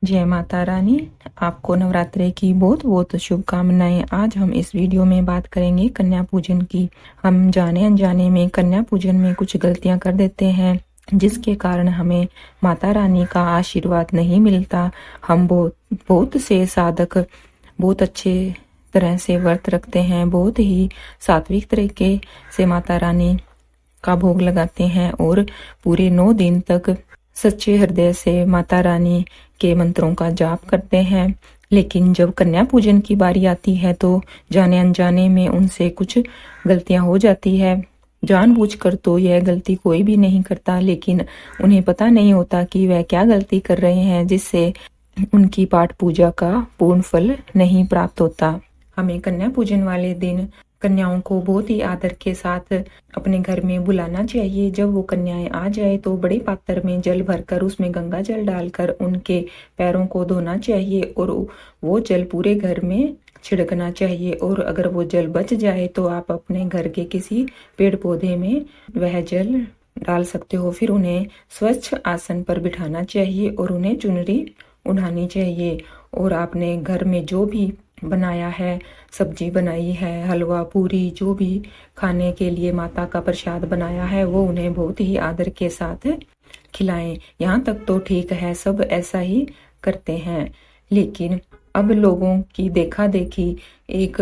जय माता रानी। आपको नवरात्रे की बहुत बहुत शुभकामनाएं। आज हम इस वीडियो में बात करेंगे कन्या पूजन की। हम जाने अनजाने में कन्या पूजन में कुछ गलतियां कर देते हैं, जिसके कारण हमें माता रानी का आशीर्वाद नहीं मिलता। हम बहुत बहुत से साधक बहुत अच्छे तरह से व्रत रखते हैं, बहुत ही सात्विक तरीके से माता रानी का भोग लगाते हैं और पूरे 9 दिन तक सच्चे हृदय से माता रानी के मंत्रों का जाप करते हैं। लेकिन जब कन्या पूजन की बारी आती है तो जाने अनजाने में उनसे कुछ गलतियां हो जाती है। जानबूझकर तो यह गलती कोई भी नहीं करता, लेकिन उन्हें पता नहीं होता कि वह क्या गलती कर रहे हैं, जिससे उनकी पाठ पूजा का पूर्ण फल नहीं प्राप्त होता। हमें कन्या पूजन वाले दिन कन्याओं को बहुत ही आदर के साथ अपने घर में बुलाना चाहिए। जब वो कन्याएं आ जाए तो बड़े पात्र में जल भरकर उसमें गंगा जल डालकर उनके पैरों को धोना चाहिए और वो जल पूरे घर में छिड़कना चाहिए। और अगर वो जल बच जाए तो आप अपने घर के किसी पेड़ पौधे में वह जल डाल सकते हो। फिर उन्हें स्वच्छ आसन पर बिठाना चाहिए और उन्हें चुनरी उड़ानी चाहिए। और आपने घर में जो भी बनाया है, सब्जी बनाई है, हलवा पूरी, जो भी खाने के लिए माता का प्रसाद बनाया है, वो उन्हें बहुत ही आदर के साथ खिलाएं। यहाँ तक तो ठीक है, सब ऐसा ही करते हैं। लेकिन अब लोगों की देखा देखी एक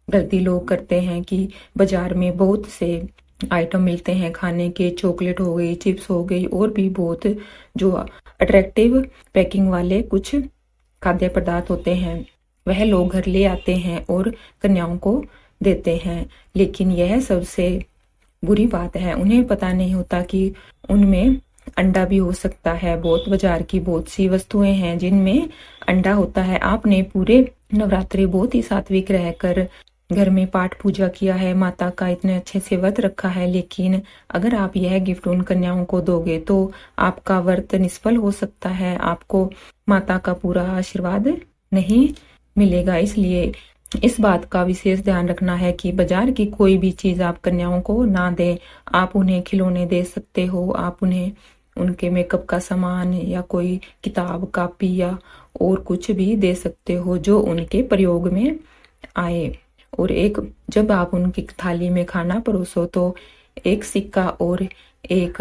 गलती लोग करते हैं कि बाजार में बहुत से आइटम मिलते हैं खाने के, चॉकलेट हो गई, चिप्स हो गई और भी बहुत जो अट्रैक्टिव पैकिंग वाले कुछ खाद्य पदार्थ होते हैं, वह लोग घर ले आते हैं और कन्याओं को देते हैं। लेकिन यह सबसे बुरी बात है, उन्हें पता नहीं होता कि उनमें अंडा भी हो सकता है। बहुत बाजार की बहुत सी वस्तुएं हैं जिनमें अंडा होता है। आपने पूरे नवरात्रि बहुत ही सात्विक रहकर घर में पाठ पूजा किया है, माता का इतने अच्छे से व्रत रखा है, लेकिन अगर आप यह गिफ्ट उन कन्याओं को दोगे तो आपका व्रत निष्फल हो सकता है, आपको माता का पूरा आशीर्वाद नहीं मिलेगा। इसलिए इस बात का विशेष ध्यान रखना है कि बाजार की कोई भी चीज आप कन्याओं को ना दें। आप उन्हें खिलौने दे सकते हो, आप उन्हें उनके मेकअप का सामान या कोई किताब कॉपी या और कुछ भी दे सकते हो जो उनके प्रयोग में आए। और एक जब आप उनकी थाली में खाना परोसो तो एक सिक्का और एक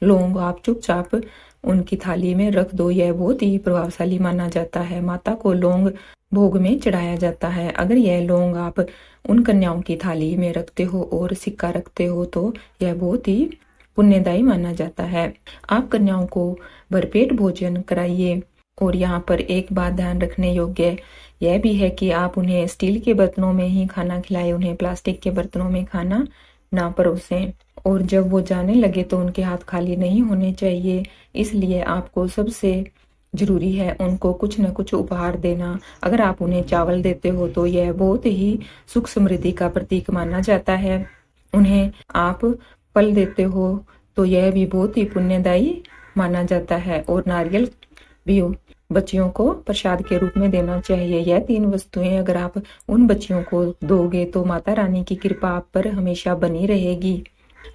लौंग आप चुपचाप उनकी थाली में रख दो। यह बहुत ही प्रभावशाली माना जाता है। माता को लौंग भोग में चढ़ाया जाता है। अगर यह लौंग आप उन कन्याओं की थाली में रखते हो और सिक्का रखते हो तो यह बहुत ही पुण्यदायी माना जाता है। आप कन्याओं को भरपेट भोजन कराइए। और यहाँ पर एक बात ध्यान रखने योग्य यह भी है कि आप उन्हें स्टील के बर्तनों में ही खाना खिलाएं, उन्हें प्लास्टिक के बर्तनों में खाना ना परोसें। और जब वो जाने लगे तो उनके हाथ खाली नहीं होने चाहिए। इसलिए आपको सबसे जरूरी है उनको कुछ न कुछ उपहार देना। अगर आप उन्हें चावल देते हो तो यह बहुत ही सुख समृद्धि का प्रतीक माना जाता है। उन्हें आप फल देते हो तो यह भी बहुत ही पुण्यदायी माना जाता है। और नारियल भी बच्चियों को प्रसाद के रूप में देना चाहिए। यह 3 वस्तुएं अगर आप उन बच्चियों को दोगे तो माता रानी की कृपा आप पर हमेशा बनी रहेगी।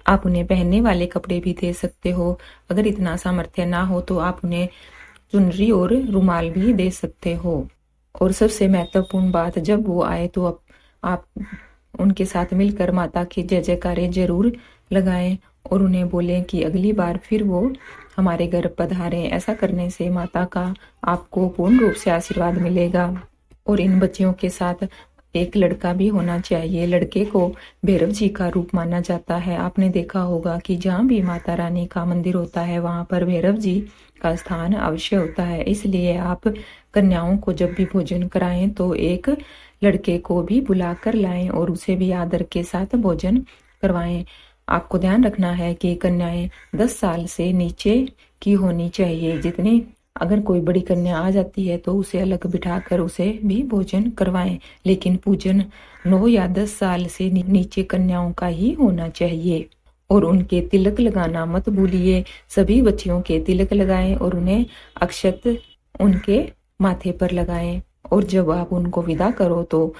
आप उन्हें पहनने वाले कपड़े भी दे सकते हो। अगर इतना सामर्थ्य ना हो तो आप उन्हें चुनरी और रुमाल भी दे सकते हो। और सबसे महत्वपूर्ण बात, जब वो आए तो आप उनके साथ मिलकर माता की जय जयकारे जरूर लगाएं और उन्हें बोलें कि अगली बार फिर वो हमारे घर पधारें। ऐसा करने से माता का आपको पूर्ण रूप से आशीर्वाद मिलेगा। और इन बच्चियों के साथ एक लड़का भी होना चाहिए। लड़के को भैरव जी का रूप माना जाता है। आपने देखा होगा कि जहाँ भी माता रानी का मंदिर होता है वहाँ पर भैरव जी का स्थान अवश्य होता है। इसलिए आप कन्याओं को जब भी भोजन कराएं तो एक लड़के को भी बुला कर लाएं और उसे भी आदर के साथ भोजन करवाएं। आपको ध्यान रखना है कि कन्याएं 10 साल से नीचे की होनी चाहिए। जितनी अगर कोई बड़ी कन्या आ जाती है तो उसे अलग बिठाकर उसे भी भोजन करवाएं, लेकिन पूजन 9 या 10 साल से नीचे कन्याओं का ही होना चाहिए। और उनके तिलक लगाना मत भूलिए। सभी बच्चियों के तिलक लगाएं और उन्हें अक्षत उनके माथे पर लगाएं। और जब आप उनको विदा करो तो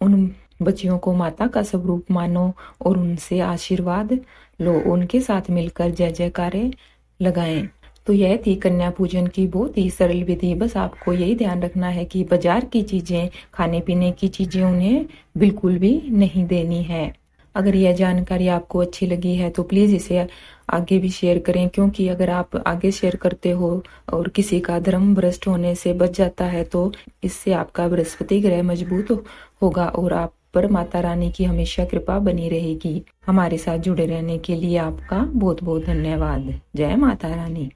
उन बच्चियों को माता का स्वरूप मानो और उनसे आशीर्वाद लो। उनके साथ मिलकर जय जयकारे लगाएं। तो यह थी कन्या पूजन की बहुत ही सरल विधि। बस आपको यही ध्यान रखना है कि बाजार की चीजें, खाने पीने की चीजें उन्हें बिल्कुल भी नहीं देनी है। अगर यह जानकारी आपको अच्छी लगी है तो प्लीज इसे आगे भी शेयर करें, क्योंकि अगर आप आगे शेयर करते हो और किसी का धर्म भ्रष्ट होने से बच जाता है तो इससे आपका बृहस्पति ग्रह मजबूत होगा और आप पर माता रानी की हमेशा कृपा बनी रहेगी। हमारे साथ जुड़े रहने के लिए आपका बहुत बहुत धन्यवाद। जय माता रानी।